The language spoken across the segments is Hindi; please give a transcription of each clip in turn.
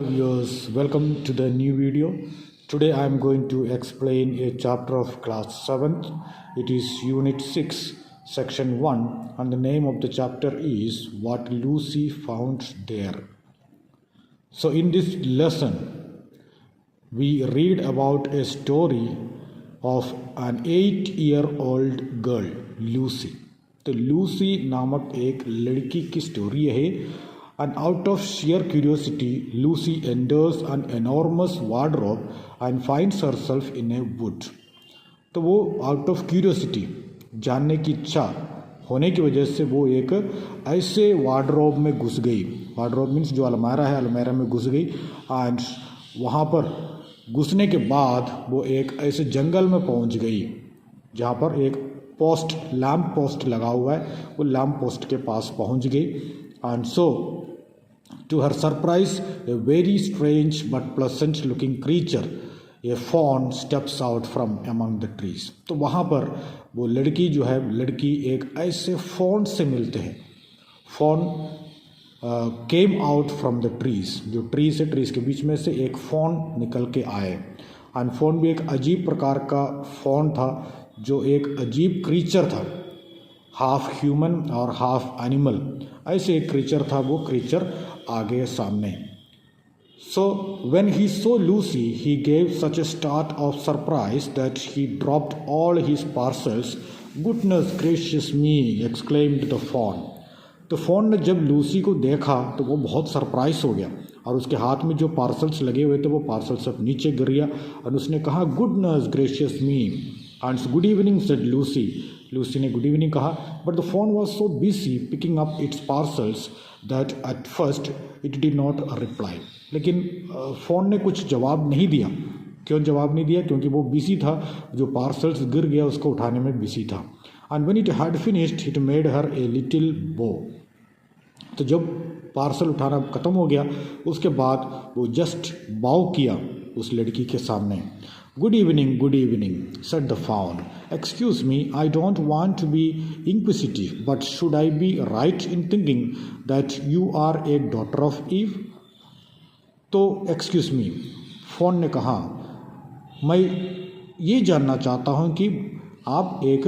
Viewers, welcome to the new video. Today I am going to explain a chapter of class 7th. It is unit 6, section 1, and the name of the chapter is What Lucy Found There. So in this lesson, we read about a story of an 8-year-old girl, Lucy. तो लूसी नामक एक लड़की की स्टोरी है. And out of sheer curiosity, Lucy enters an enormous wardrobe and finds herself in a wood. तो वो आउट ऑफ क्यूरियोसिटी, जानने की इच्छा होने की वजह से वो एक ऐसे वार्डरोब में घुस गई. वार्डरोब मीन्स जो अलमारा है, अलमारा में घुस गई. एंड वहाँ पर घुसने के बाद वो एक ऐसे जंगल में पहुँच गई जहाँ पर एक पोस्ट, लैम्प पोस्ट लगा हुआ है. वो लैम्प पोस्ट के पास पहुँच गई. And so to her surprise, a very strange but pleasant looking creature, a fawn, steps out from among the trees. तो वहाँ पर वो लड़की जो है, लड़की एक ऐसे फॉन से मिलते हैं. Faun came out from the trees. जो ट्रीज है, ट्रीज के बीच में से एक फॉन निकल के आए. एंड फॉन भी एक अजीब प्रकार का फॉन था, जो एक अजीब क्रीचर था, हाफ ह्यूमन और हाफ एनिमल. ऐसे एक क्रीचर था. वो क्रीचर आगे सामने. So when he saw Lucy he gave such a start of surprise that he dropped all his parcels. Goodness gracious me, exclaimed the faun. तो फॉन ने जब लूसी को देखा तो वो बहुत सरप्राइज हो गया और उसके हाथ में जो पार्सल्स लगे हुए थे वो पार्सल सब नीचे गिर गया. और उसने कहा goodness gracious me and good evening said Lucy. Lucy ने गुड इवनिंग कहा. But the faun was so busy picking up its parcels that at first it did not reply. लेकिन फ़ोन ने कुछ जवाब नहीं दिया. क्यों जवाब नहीं दिया? क्योंकि वो बिजी था. जो पार्सल्स गिर गया उसको उठाने में बिजी था. And when it had finished it made her a little बो. तो जब पार्सल उठाना ख़त्म हो गया उसके बाद वो जस्ट बाव किया उस लड़की के सामने. Good evening, said the fawn. Excuse me, I don't want to be inquisitive, but should I be right in thinking that you are a daughter of Eve? तो excuse me, fawn ने कहा, मैं ये जानना चाहता हूँ कि आप एक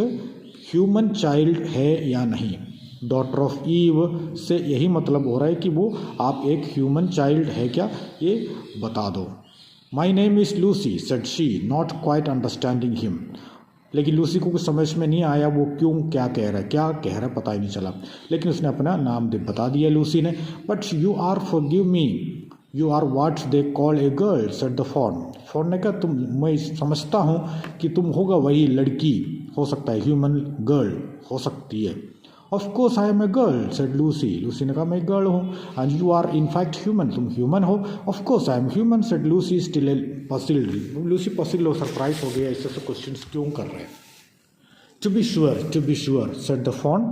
ह्यूमन चाइल्ड है या नहीं. डॉटर ऑफ ईव से यही मतलब हो रहा है कि वो आप एक ह्यूमन चाइल्ड है क्या, ये बता दो. My name is Lucy, said she, not quite understanding him. लेकिन लूसी को कुछ समझ में नहीं आया वो क्या कह रहा है पता ही नहीं चला. लेकिन उसने अपना नाम बता दिया लूसी ने. But you are, forgive me, you are what they call a girl, said the fawn. fawn ने कहा मैं समझता हूँ कि तुम होगा वही लड़की, हो सकता है ह्यूमन गर्ल हो सकती है. Of course I am a girl, said Lucy. Lucy ने कहा मैं गर्ल हूँ. And you are in fact human, तुम ह्यूमन हो. Of course I am human, said Lucy, still puzzled. Lucy puzzle हो, सरप्राइज हो गया, ऐसे क्वेश्चंस क्यों कर रहे हैं. To be sure, said the fawn.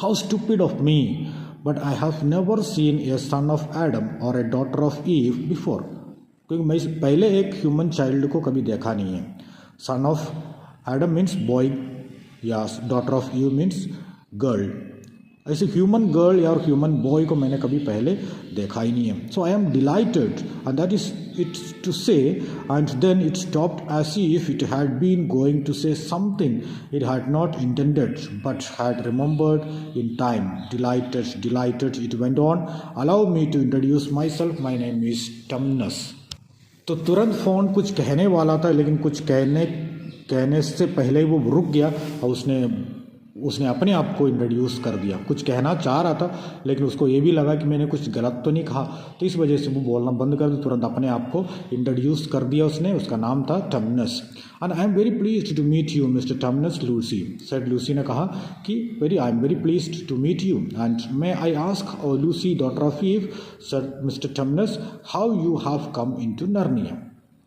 How stupid of me, but I have never seen a son of Adam or a daughter of Eve before. क्योंकि मैं पहले एक ह्यूमन चाइल्ड को कभी देखा नहीं है. Son of Adam means boy या daughter of Eve means girl. ऐसे ह्यूमन गर्ल या ह्यूमन बॉय को मैंने कभी पहले देखा ही नहीं है. So I am delighted and that is its to say. And then it stopped as if it had been going to say something it had not intended but had remembered in time. Delighted it went on. Allow me to introduce my self, my name is Tumnus. तो तुरंत फ़ोन कुछ कहने वाला था, लेकिन कुछ कहने से पहले ही वो रुक गया और उसने अपने आप को इंट्रोड्यूस कर दिया. कुछ कहना चाह रहा था लेकिन उसको ये भी लगा कि मैंने कुछ गलत तो नहीं कहा, तो इस वजह से वो बोलना बंद कर दिया. तुरंत अपने आप को इंट्रोड्यूस कर दिया उसने. उसका नाम था Tumnus. And I am very pleased to meet you Mister Tumnus, Lucy said. Lucy ने कहा कि I am very pleased to meet you. And may I ask Lucy daughter of Eve, said Mister Tumnus, how you have come into Narnia.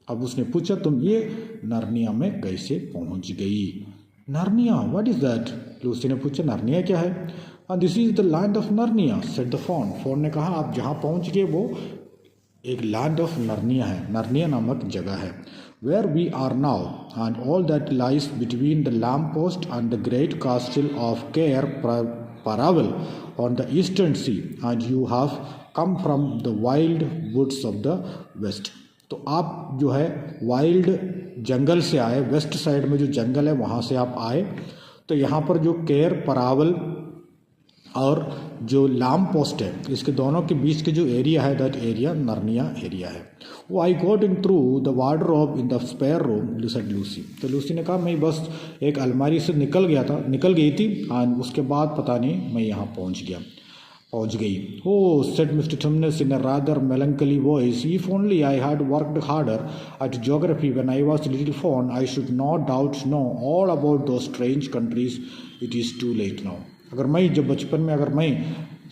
अब उसने पूछा तुम ये नर्निया में कैसे पहुंच गई. Narnia, what is that? Lucy ने पूछा नर्निया क्या है. This is the land of Narnia, said the faun. Faun ने कहा आप जहाँ पहुँच गए वो एक लैंड ऑफ नर्निया है, नर्निया नामक जगह है. Where we are now and all that lies between the lamp post and the great castle of Cair Paravel on the eastern sea, and you have come from the wild woods of the west. तो आप जो है वाइल्ड जंगल से आए, वेस्ट साइड में जो जंगल है वहाँ से आप आए। तो यहाँ पर जो केर परावल और जो लाम पोस्ट है, इसके दोनों के बीच के जो एरिया है, दैट एरिया नर्निया एरिया है। Oh I got in through the wardrobe in the spare room, said Lucy. तो लूसी ने कहा मैं बस एक अलमारी से निकल गई थी एंड उसके बाद पता नहीं मैं यहाँ पहुँच गई। Oh, said Mr. Tumnus in a rather melancholy voice, if only I had worked harder at geography when I was a little fawn, I should no doubt know all about those strange countries. It is too late now. अगर मैं जब बचपन में अगर मैं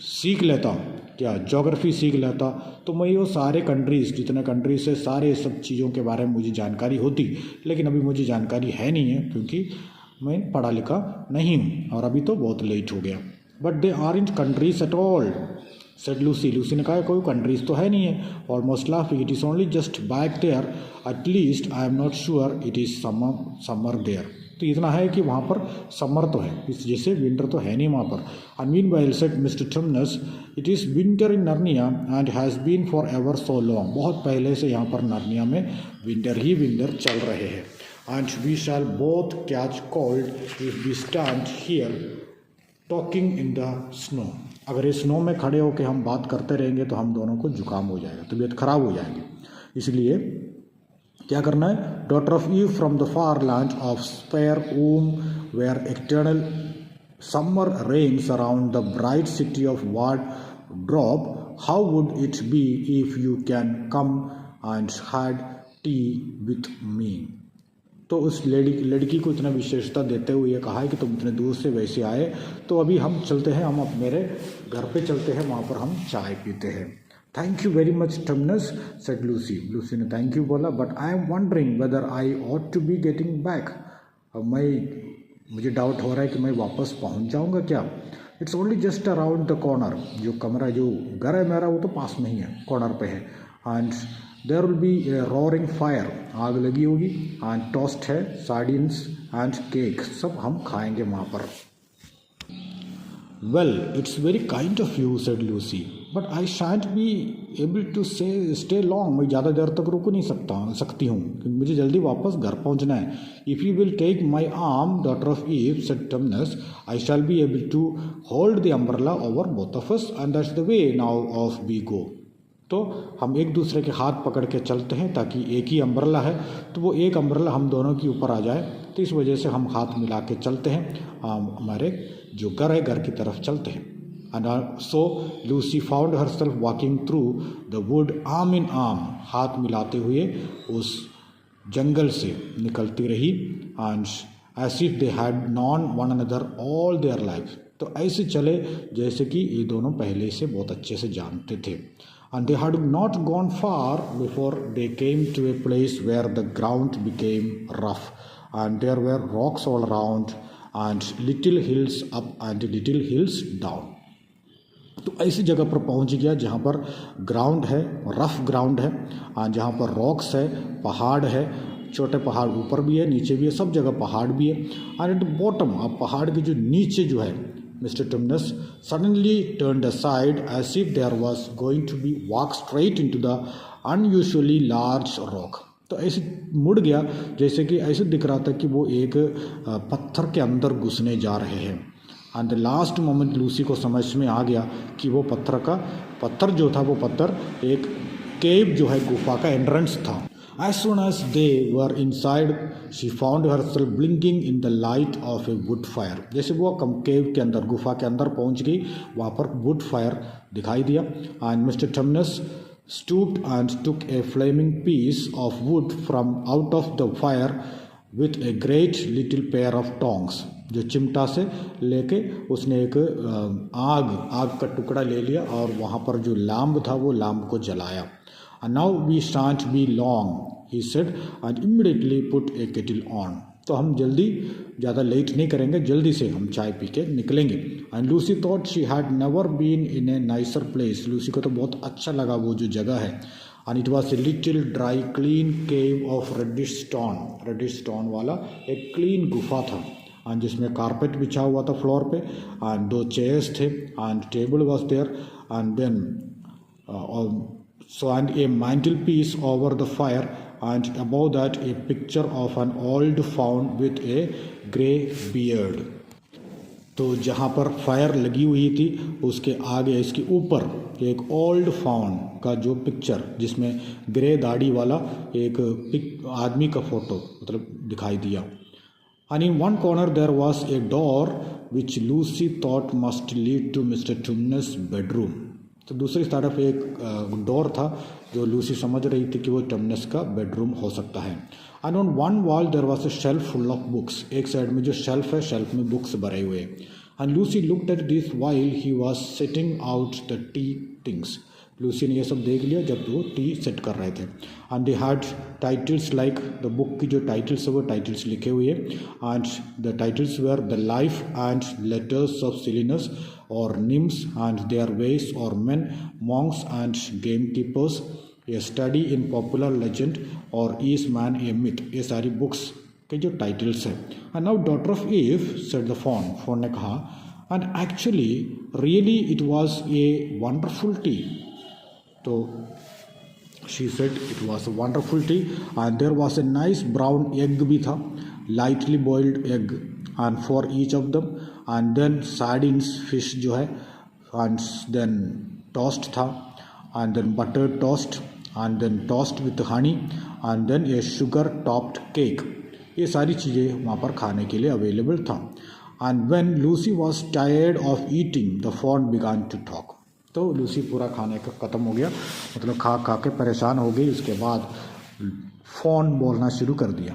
सीख लेता, क्या ज्योग्राफी सीख लेता, तो मैं वो सारे कंट्रीज़, जितने कंट्रीज है, सारे सब चीज़ों के बारे में मुझे जानकारी होती। लेकिन अभी मुझे जानकारी है नहीं है क्योंकि मैं पढ़ा लिखा नहीं हूँ और अभी तो बहुत लेट हो गया। But they aren't countries at all, said Lucy. Lucy ने कहा कोई कंट्रीज तो है नहीं है। Almost laughing, it is only just back there, at least I am not sure it is summer there. तो इतना है कि वहाँ पर समर तो है, इस जैसे विंटर तो है नहीं वहाँ पर। And meanwhile said Mister Tumnus, it is winter in Narnia and has been for ever so long. बहुत पहले से यहाँ पर नर्निया में विंटर ही विंटर चल रहे हैं। And we shall both catch cold if we stand here talking in the snow. अगर इस स्नो में खड़े होकर हम बात करते रहेंगे तो हम दोनों को जुकाम हो जाएगा, तबीयत खराब हो जाएगी। इसलिए क्या करना है? Daughter of Eve from the far land of spare oom where external summer reigns around the bright city of War Drobe, how would it be if you can come and had tea with me. तो उस लड़की को इतना विशेषता देते हुए कहा है कि तुम इतने दूर से वैसे आए, तो अभी हम चलते हैं, हम मेरे घर पे चलते हैं, वहाँ पर हम चाय पीते हैं। Thank you very much Tumnus, said Lucy. Lucy ने थैंक यू बोला, but I am wondering whether I ought to be getting back. अब मुझे डाउट हो रहा है कि मैं वापस पहुँच जाऊँगा क्या। It's only just around the corner. जो कमरा, जो घर है मेरा, वो तो पास में ही है, कॉर्नर पे है। And there will be a roaring fire, आग लगी होगी, एंड टोस्ट है, सार्डिन्स एंड केक, सब हम खाएंगे वहाँ पर। Well it's very kind of you, said Lucy, but I shan't be able to stay long. मैं ज़्यादा देर तक रुक नहीं सकती हूँ, क्योंकि मुझे जल्दी वापस घर पहुँचना है। If you will take my arm, daughter of Eve, said Tumnus, I shall be able to hold the umbrella over both of us and that's the way now off we go. तो हम एक दूसरे के हाथ पकड़ के चलते हैं, ताकि एक ही अम्ब्रेला है तो वो एक अम्ब्रेला हम दोनों के ऊपर आ जाए। तो इस वजह से हम हाथ मिला के चलते हैं, हमारे जो घर है घर की तरफ चलते हैं। And so Lucy found herself walking through the wood arm in arm, हाथ मिलाते हुए उस जंगल से निकलती रही। And as if they had known one another all their life. तो ऐसे चले जैसे कि ये दोनों पहले से बहुत अच्छे से जानते थे। And they had not gone far before they came to a place where the ground became rough, and there were rocks all around, and little hills up and little hills down. तो ऐसी जगह पर पहुंच गया जहाँ पर ग्राउंड है, रफ ग्राउंड है, और जहाँ पर रॉक्स है, पहाड़ है, छोटे पहाड़ ऊपर भी है, नीचे भी है, सब जगह पहाड़ भी है। एंड एट बॉटम, अब पहाड़ के जो नीचे जो है, Mr. Tumnus suddenly turned aside as if there was going to be walk straight into the unusually large rock. तो ऐसे मुड़ गया जैसे कि ऐसे दिख रहा था कि वो एक पत्थर के अंदर घुसने जा रहे हैं। And the last moment Lucy को समझ में आ गया कि वो पत्थर जो था, वो पत्थर एक केव जो है, गुफा का एंट्रेंस था। As soon as they were inside, she found herself blinking in the light of a wood fire. जैसे वो केव के अंदर, गुफा के अंदर पहुंच गई, वहाँ पर wood fire दिखाई दिया। And Mr. Tumnus stooped and took a flaming piece of wood from out of the fire with a great little pair of tongs. जो चिमटा से लेके उसने एक आग का टुकड़ा ले लिया और वहाँ पर जो लाम्ब था वो लाम्ब को जलाया। And now we shan't be long, he said, and immediately put a kettle on. तो हम जल्दी, ज़्यादा लेट नहीं करेंगे, जल्दी से हम चाय पी के निकलेंगे। And Lucy thought she had never been in a nicer place. Lucy को तो बहुत अच्छा लगा वो जो जगह है। And it was a little dry, clean cave of reddish stone वाला एक क्लीन गुफा था, and जिसमें कारपेट बिछा हुआ था फ्लोर पे, and 2 चेयर्स थे, and table was there, and then and a mantelpiece over the fire, and above that a picture of an old faun with a grey beard. तो जहाँ पर फायर लगी हुई थी उसके आगे इसके ऊपर एक ओल्ड फाउन का जो पिक्चर, जिसमें ग्रे दाढ़ी वाला एक आदमी का फोटो मतलब दिखाई दिया. And in one corner there was a door which Lucy thought must lead to Mr. Tumnus' bedroom. तो दूसरी तरफ एक डोर था जो लूसी समझ रही थी कि वो टमनस का बेडरूम हो सकता है. And on one wall there was a shelf full of books. एक साइड में जो शेल्फ है, शेल्फ में बुक्स भरे हुए. And Lucy looked at this while he was setting out the tea things. लूसी ने ये सब देख लिया जब वो टी सेट कर रहे थे. And they had titles like the book की जो टाइटल्स है वो टाइटल्स लिखे हुए. And the titles were the life and letters of Silenus और निम्स एंड देयर वेज और men, monks and gamekeepers, a study in popular legend और ईज मैन ए मिथ. ये सारी बुक्स के जो टाइटल्स हैं. And now daughter of Eve said the faun ने कहा, and actually really it was a wonderful T. तो she said it was a wonderful tea and there was a nice brown egg भी था, lightly boiled egg and for each of them, and then sardines fish जो है, and then toast था, and then buttered toast, and then toast with honey, and then a sugar topped cake. ये सारी चीज़ें वहाँ पर खाने के लिए अवेलेबल था. and when Lucy was tired of eating the fawn began to talk. तो लूसी पूरा खाने का ख़त्म हो गया, मतलब खा खा के परेशान हो गई. उसके बाद फोन बोलना शुरू कर दिया.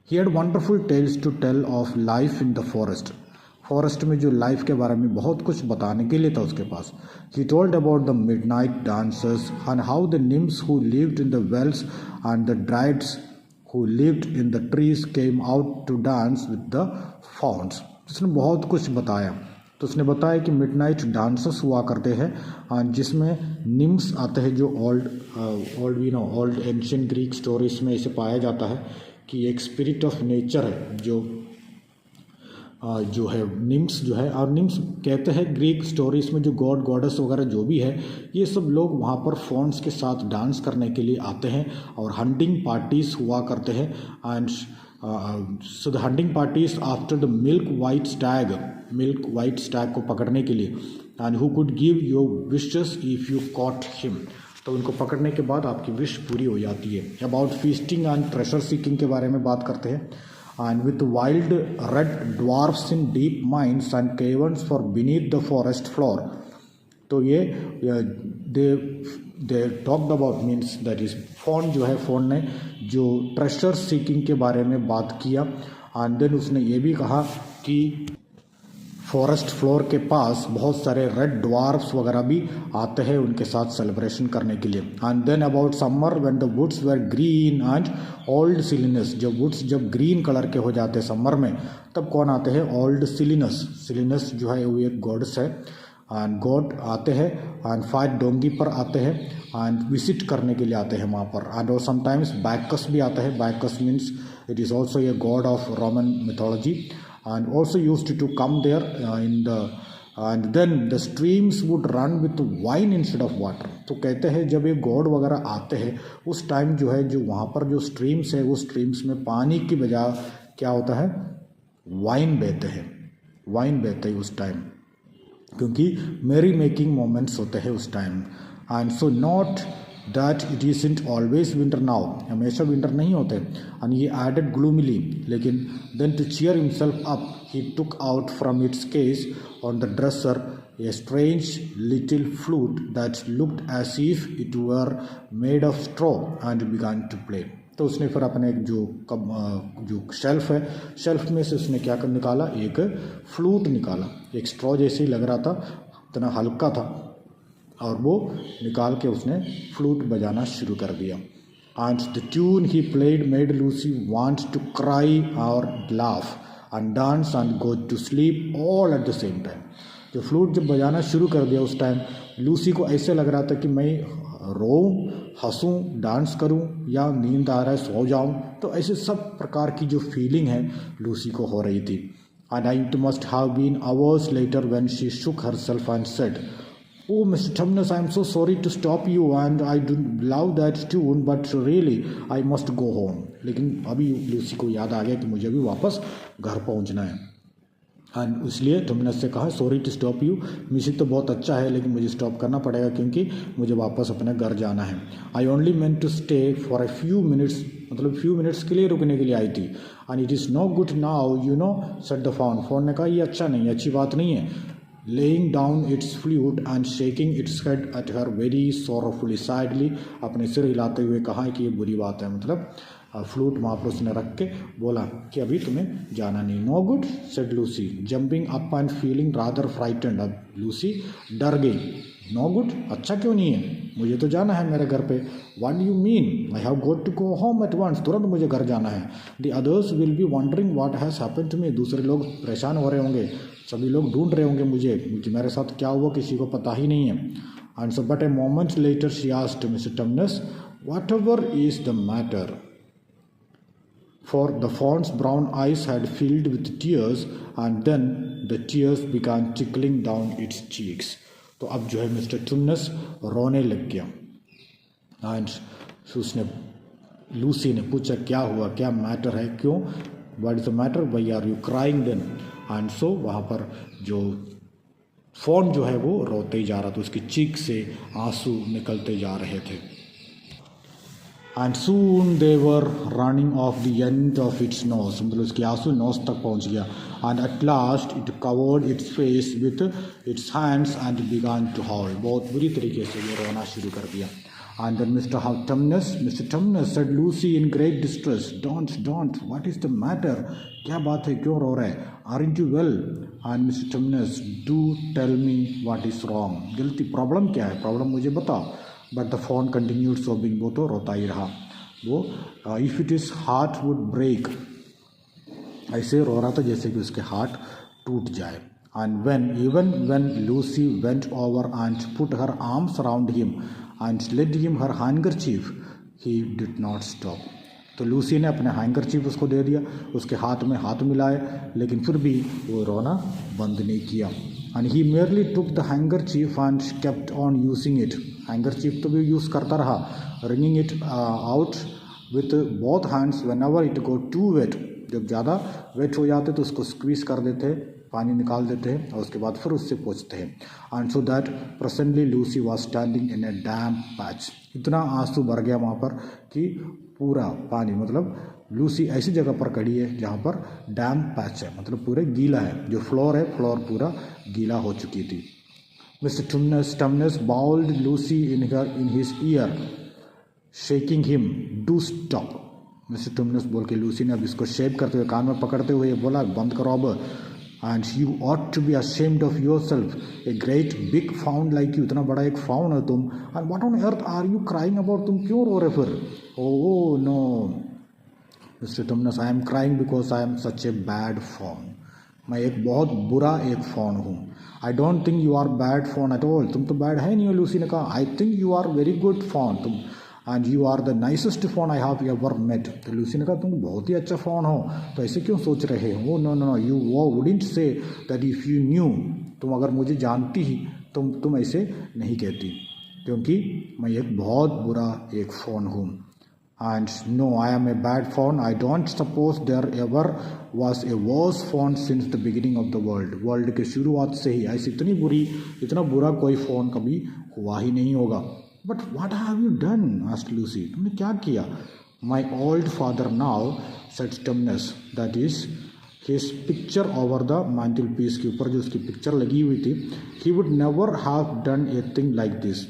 He had wonderful tales to tell of life in the forest. Forest में जो लाइफ के बारे में बहुत कुछ बताने के लिए था उसके पास. He told about the midnight dancers and how the nymphs who lived in the wells and the dryads who lived in the trees came out to dance with the fauns. उसने बहुत कुछ बताया. तो उसने बताया कि मिडनाइट डांसर्स हुआ करते हैं जिसमें निम्स आते हैं जो ओल्ड एंशियंट ग्रीक स्टोरीज में इसे पाया जाता है कि एक स्पिरिट ऑफ नेचर है जो है निम्स जो है. और निम्स कहते हैं ग्रीक स्टोरीज में जो गॉड गॉडेस वगैरह जो भी है, ये सब लोग वहाँ पर फॉन्स के साथ डांस करने के लिए आते हैं और हंटिंग पार्टीज हुआ करते हैं. And so the hunting parties after the milk white stag को पकड़ने के लिए, and who could give your wishes if you caught him. तो उनको पकड़ने के बाद आपकी विश पूरी हो जाती है. About feasting and treasure seeking के बारे में बात करते हैं. and with wild red dwarfs in deep mines and caverns for beneath the forest floor. तो ये they talked about means that is phone जो है, फोन ने जो ट्रेजर सीकिंग के बारे में बात किया. एंड देन उसने ये भी कहा कि फॉरेस्ट फ्लोर के पास बहुत सारे रेड ड्वार्फ्स वगैरह भी आते हैं उनके साथ सेलिब्रेशन करने के लिए. And then about summer when the woods were green and old Silenus. जब वुड्स जब ग्रीन कलर के हो जाते हैं समर में, तब कौन आते हैं? ओल्ड सिलिनस. सिलिनस जो है वो एक गॉड्स है एंड गॉड आते हैं एंड 5 डोंगी पर आते हैं एंड विजिट करने के लिए आते हैं वहाँ पर. एंड और समटाइम्स बैकस भी आता है. Bacchus means it is also a god of Roman mythology and also used to come there in the. And then the streams would run with wine instead of water. तो कहते हैं जब ये गॉड वगैरह आते हैं उस टाइम जो है जो वहाँ पर जो स्ट्रीम्स है उस स्ट्रीम्स में पानी की बजाय क्या होता है? वाइन बहते हैं. वाइन बहते हैं उस टाइम, क्योंकि मेरी मेकिंग मोमेंट्स होते हैं उस time. And so not that it isn't always winter now. हमेशा विंटर नहीं होते. एंड ये एडेड ग्लूमिली, लेकिन then to cheer himself up he took out from its case on the dresser a strange little flute that looked as if it were made of straw and began to play. तो उसने फिर अपने जो शेल्फ है, शेल्फ में से उसने क्या कर निकाला? एक फ्लूट निकाला. एक स्ट्रॉ जैसे ही लग रहा था, इतना हल्का था, और वो निकाल के उसने फ्लूट बजाना शुरू कर दिया. And the tune he played made Lucy want to cry और laugh and dance and go to sleep all at the same time. जो फ्लूट जब बजाना शुरू कर दिया उस टाइम लूसी को ऐसे लग रहा था कि मैं रोऊं, हंसूं, डांस करूं या नींद आ रहा है सो जाऊं. तो ऐसे सब प्रकार की जो फीलिंग है लूसी को हो रही थी. And it must have been hours later when she shook herself and said. Oh, Mr. Tumnus, I am so sorry to stop you and I do love that tune, but really I must go home. लेकिन अभी लूसी को याद आ गया कि मुझे भी वापस घर पहुंचना है, एंड इसलिए टमनस से कहा sorry to stop you, music तो बहुत अच्छा है लेकिन मुझे स्टॉप करना पड़ेगा क्योंकि मुझे वापस अपने घर जाना है. I only meant to stay for a few minutes, मतलब फ्यू मिनट्स के लिए रुकने के लिए आई थी. And it is no good now you know said the faun. Faun ने कहा ये अच्छा नहीं, अच्छी बात नहीं है. Laying down its flute and shaking its head at her very sorrowfully, sadly, अपने सिर हिलाते हुए कहा कि ये बुरी बात है. मतलब फ्लूट वहाँ पर उसने रख के बोला कि अभी तुम्हें जाना नहीं. No good said Lucy jumping up and feeling rather frightened. अब लूसी डर गई. नो गुड, अच्छा क्यों नहीं है, मुझे तो जाना है मेरे घर पे. What you mean, I have got to go home at once, तुरंत मुझे घर जाना है. The others will be wondering what has happened to me, दूसरे लोग परेशान हो रहे होंगे, सभी लोग ढूंढ रहे होंगे मुझे मेरे साथ क्या हुआ किसी को पता ही नहीं है. And so but a moment later she asked Mister Tumnus whatever is the matter. For the fawn's brown eyes had filled with tears and then the tears began trickling down its cheeks. तो अब जो है मिस्टर टमनस रोने लग गया. एंड उसने लूसी ने पूछा क्या हुआ, क्या मैटर है, क्यों, what is the matter, why are you crying then. And so वहाँ पर जो फॉन जो है वो रोते ही जा रहा था, उसकी चीख से आंसू निकलते जा रहे थे. And soon they were running off the end of its nose, मतलब उसकी आंसू नोज तक पहुंच गया. And at last it covered its face with its hands and began to howl, बहुत बुरी तरीके से ये रोना शुरू कर दिया. And then Mr Tumnus said Lucy in great distress don't what is the matter, क्या बात है, क्यों रो रहा है, aren't you well. And mister Tumnus do tell me what is wrong, गलती प्रॉब्लम क्या है, प्रॉब्लम मुझे बता. But the faun continued sobbing, वो तो रोता ही रहा. वो if it is heart would break, ऐसे रो रहा था जैसे कि उसके हार्ट टूट जाए. And even when Lucy went over and put her arms around him and lent him her handkerchief he did not stop. तो लूसी ने अपने हैंकरचीफ उसको दे दिया, उसके हाथ में हाथ मिलाए, लेकिन फिर भी वो रोना बंद नहीं किया. And he merely took the handkerchief and kept on using it, handkerchief तो भी यूज़ करता रहा, wringing it out with both hands whenever it go too wet, जब ज़्यादा वेट हो जाते तो उसको स्क्वीज कर देते, पानी निकाल देते हैं और उसके बाद फिर उससे पोंछते हैं. And so that presently Lucy was standing in A damp patch, इतना आंसू भर गया वहाँ पर कि पूरा पानी, मतलब लूसी ऐसी जगह पर खड़ी है जहाँ पर डैम्प पैच है, मतलब पूरे गीला है, जो फ्लोर है फ्लोर पूरा गीला हो चुकी थी. Mr Tumnus bawled Lucy in his ear shaking him do stop. Mr Tumnus बोल के लूसी ने अब इसको शेक करते हुए कान में पकड़ते हुए बोला बंद करो अब. And you ought to be ashamed of yourself, a great big faun like you, इतना बड़ा एक फाउंड है तुम. And what on earth are you crying about, तुम क्यों रो रहे फिर. Oh no Mr Tumnus, I am crying because I am such a bad faun, मैं एक बहुत बुरा एक फ़ोन हूँ. I don't think you are bad faun at all, तुम तो बैड है नहीं हो. लूसी ने कहा I think you are very good faun, तुम and you are the nicest faun I have ever met. तो लूसी ने कहा तुम बहुत ही अच्छा फ़ोन हो, तो ऐसे क्यों सोच रहे हो. No no no you wouldn't say that if you knew, तुम अगर मुझे जानती ही तुम ऐसे नहीं कहती, क्योंकि मैं एक बहुत बुरा एक फ़ोन हूँ. And no, I am a bad phone. I don't suppose there ever was a worse phone since the beginning of the world. World के शुरुआत से ही ऐसी इतना बुरा कोई फ़ोन कभी हुआ ही नहीं होगा. But what have you done? asked Lucy. तुमने क्या किया. My old father now, said Tumnus, that is his picture over the mantelpiece के ऊपर जो उसकी पिक्चर लगी हुई थी, he would never have done a thing like this.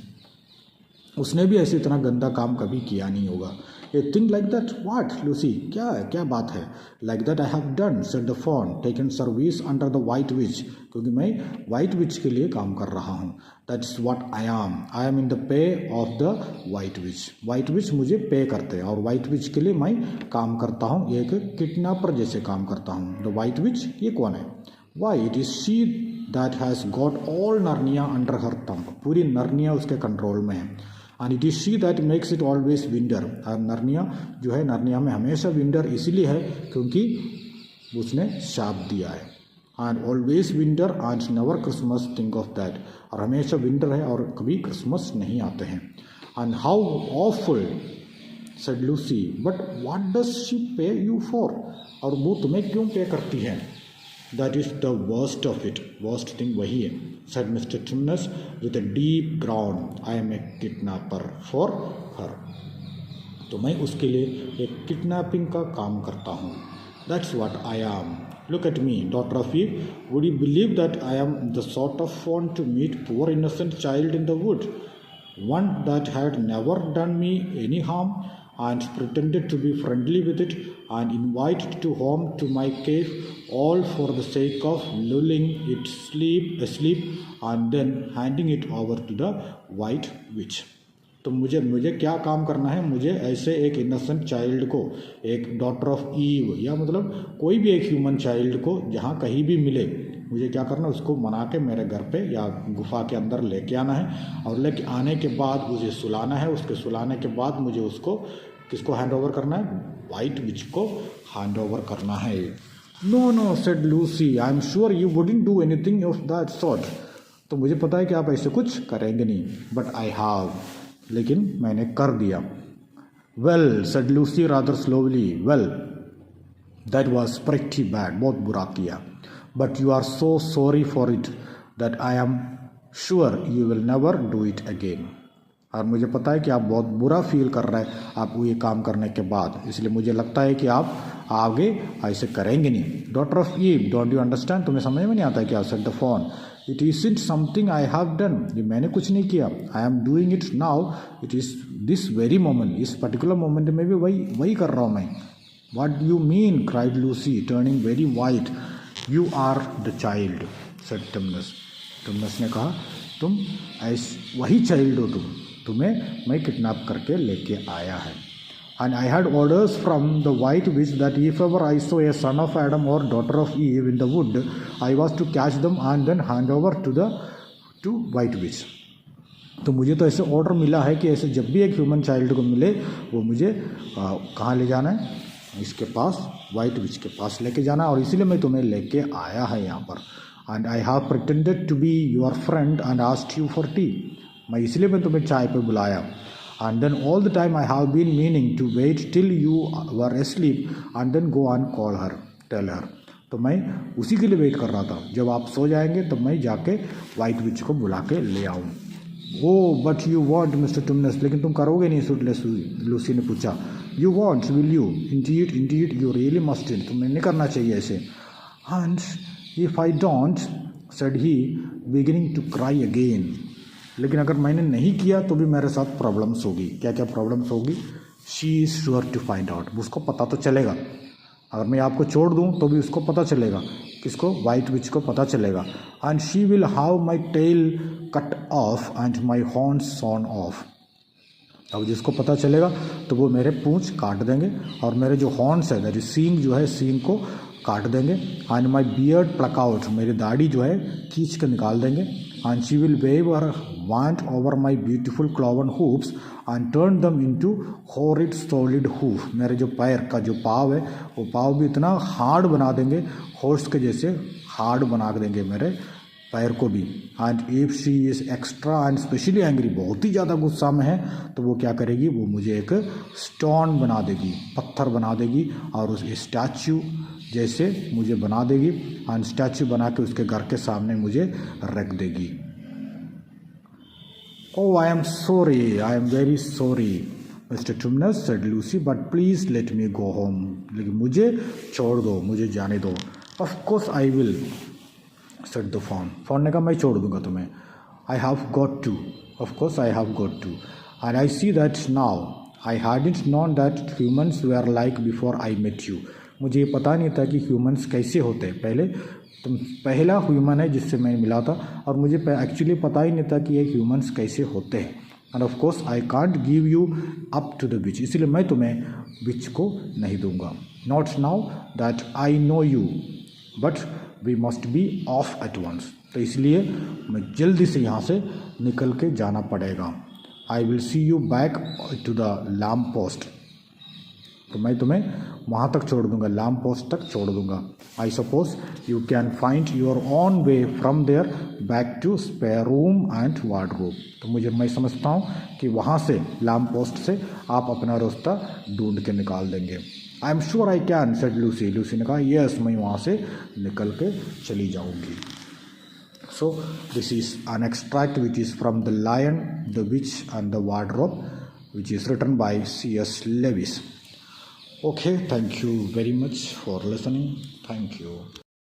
उसने भी ऐसे इतना गंदा काम कभी किया नहीं होगा. A thing like that, what Lucy, क्या बात है. Like that I have done said the faun taken service under the white witch, क्योंकि मैं वाइट विच के लिए काम कर रहा हूँ. That's what I am in the pay of the white witch. White witch मुझे पे करते हैं और वाइट विच के लिए मैं काम करता हूँ, एक किडनैपर जैसे काम करता हूँ. द वाइट विच ये कौन है. Why it is she that has got all Narnia under her thumb, पूरी नर्निया उसके कंट्रोल में है. And it is she that makes it always winter, और नर्निया जो है, नर्निया में हमेशा विंडर इसीलिए है क्योंकि उसने शाप दिया है. And always winter and never Christmas, think of that, और हमेशा विंटर है और कभी क्रिसमस नहीं आते हैं. And how awful said Lucy, but what does she pay you for? और वो तुम्हें क्यों पे करती है? That is the worst of it. Worst thing वही है, said Mr. Tumnus with a deep groan. I am a kidnapper for her. तो मैं उसके लिए एक किडनैपिंग का काम करता हूँ. That's what I am. Look at me, daughter of Eve. Would you believe that I am the sort of one to meet poor innocent child in the wood? One that had never done me any harm, and pretended to be friendly with it and invite it to home to my cave, all for the sake of lulling it asleep and then handing it over to the white witch. तो मुझे क्या काम करना है? मुझे ऐसे एक इनोसेंट चाइल्ड को, एक डॉटर ऑफ ईव, या मतलब कोई भी एक ह्यूमन चाइल्ड को जहाँ कहीं भी मिले, मुझे क्या करना है? उसको मना के मेरे घर पे या गुफा के अंदर लेके आना है, और लेके आने के बाद मुझे सुलाना है. उसके सुलाने के बाद मुझे उसको किसको हैंड ओवर करना है? वाइट विच को हैंड ओवर करना है. No no, said Lucy, I am sure you wouldn't do anything of that sort. तो मुझे पता है कि आप ऐसे कुछ करेंगे नहीं. बट आई हैव, लेकिन मैंने कर दिया. Well, said Lucy rather slowly, well that was pretty bad, बहुत बुरा किया. But you are so sorry for it that I am sure you will never do it again. और मुझे पता है कि आप बहुत बुरा फील कर रहे हैं आपको ये काम करने के बाद, इसलिए मुझे लगता है कि आप आगे ऐसे करेंगे नहीं. Daughter of Eve, don't you understand? तुम्हें समझ में नहीं आता है क्या? Said the faun, it isn't something I have done, ये मैंने कुछ नहीं किया. I am doing it now, it is this very moment, इस पर्टिकुलर मोमेंट में भी वही कर रहा हूँ मैं. What do you mean? Cried Lucy turning very white. You are the child, said Tumnus. Tumnus ने कहा, तुम वही चाइल्ड हो, तुम्हें मैं किडनैप करके लेके आया है. And I had orders from the white witch that if ever I saw a son of Adam or daughter of Eve in the wood, I was to catch them and then hand over to white witch. तो मुझे तो ऐसे ऑर्डर मिला है कि ऐसे जब भी एक ह्यूमन चाइल्ड को मिले, वो मुझे कहाँ ले जाना है? इसके पास, वाइट विच के पास लेके जाना, और इसीलिए मैं तुम्हें लेके आया है यहाँ पर. And I have pretended to be your friend and asked you for tea. मैं इसलिए मैं तुम्हें चाय पे बुलाया. And then all the time I have been meaning to wait till you were asleep and then go and call her, tell her. तो मैं उसी के लिए वेट कर रहा था, जब आप सो जाएंगे तब मैं जाके वाइट विच को बुला के ले आऊँ. Oh but you won't Mr Tumnus, लेकिन तुम करोगे नहीं? लूसी ने पूछा. You won't, will you? Indeed you really must. तुम्हें नहीं करना चाहिए ऐसे. And if I don't, said he beginning to cry again. लेकिन अगर मैंने नहीं किया तो भी मेरे साथ प्रॉब्लम्स होगी. क्या क्या प्रॉब्लम्स होगी? She is sure to find out. उसको पता तो चलेगा. अगर मैं आपको छोड़ दूं तो भी उसको पता चलेगा. किसको? वाइट विच को पता चलेगा. And she will have my tail cut off and my horns sawn off. अब जिसको पता चलेगा तो वो मेरे पूंछ काट देंगे, और मेरे जो हॉर्न्स है, दैट इज सींग जो है, सींग को काट देंगे. And my beard pluck out, मेरी दाढ़ी जो है खींच के निकाल देंगे. And she will wave her wand over my beautiful cloven hoofs and turn them into horrid solid hoof. मेरे जो पैर का जो पाव है, वो पाव भी इतना हार्ड बना देंगे, हॉर्स के जैसे हार्ड बना देंगे मेरे पैर को भी. And if she is extra and specially angry, बहुत ही ज़्यादा गुस्सा में है, तो वो क्या करेगी? वो मुझे एक स्टोन बना देगी, पत्थर बना देगी, और उस स्टैचू जैसे मुझे बना देगी. एंड स्टैचू बना के उसके घर के सामने मुझे रख देगी. Oh, I am sorry, I am very sorry, Mr. Tumnus, said Lucy, but please let me go home. लेकिन मुझे छोड़ दो, मुझे जाने दो. Of course I will, said the fawn. Fawn ने कहा, मैं छोड़ दूंगा तुम्हें. I have got to, of course I have got to, and I see that now. I hadn't known that humans were like before I met you. मुझे ये पता नहीं था कि ह्यूमंस कैसे होते हैं. पहले तुम पहला ह्यूमन है जिससे मैं मिला था, और मुझे एक्चुअली पता ही नहीं था कि ये ह्यूमंस कैसे होते हैं. And of course I can't give you up to the witch, इसलिए मैं तुम्हें विच को नहीं दूंगा. Not now that I know you, but we must be off at once. तो इसलिए मैं जल्दी से यहाँ से निकल के जाना पड़ेगा. I will see you back to the lamp post. तो मैं तुम्हें वहाँ तक छोड़ दूंगा, लैम्प पोस्ट तक छोड़ दूंगा. I suppose you can find your own way from there back to spare room and wardrobe. तो मैं समझता हूँ कि वहाँ से, लैम्प पोस्ट से आप अपना रास्ता ढूंढ के निकाल देंगे. आई am sure I can, said Lucy. Lucy ने कहा यस, मैं वहाँ से निकल के चली जाऊँगी. So this is an extract which is from The Lion, the Witch and the Wardrobe, which is written by C.S. Lewis. Okay, thank you very much for listening. Thank you.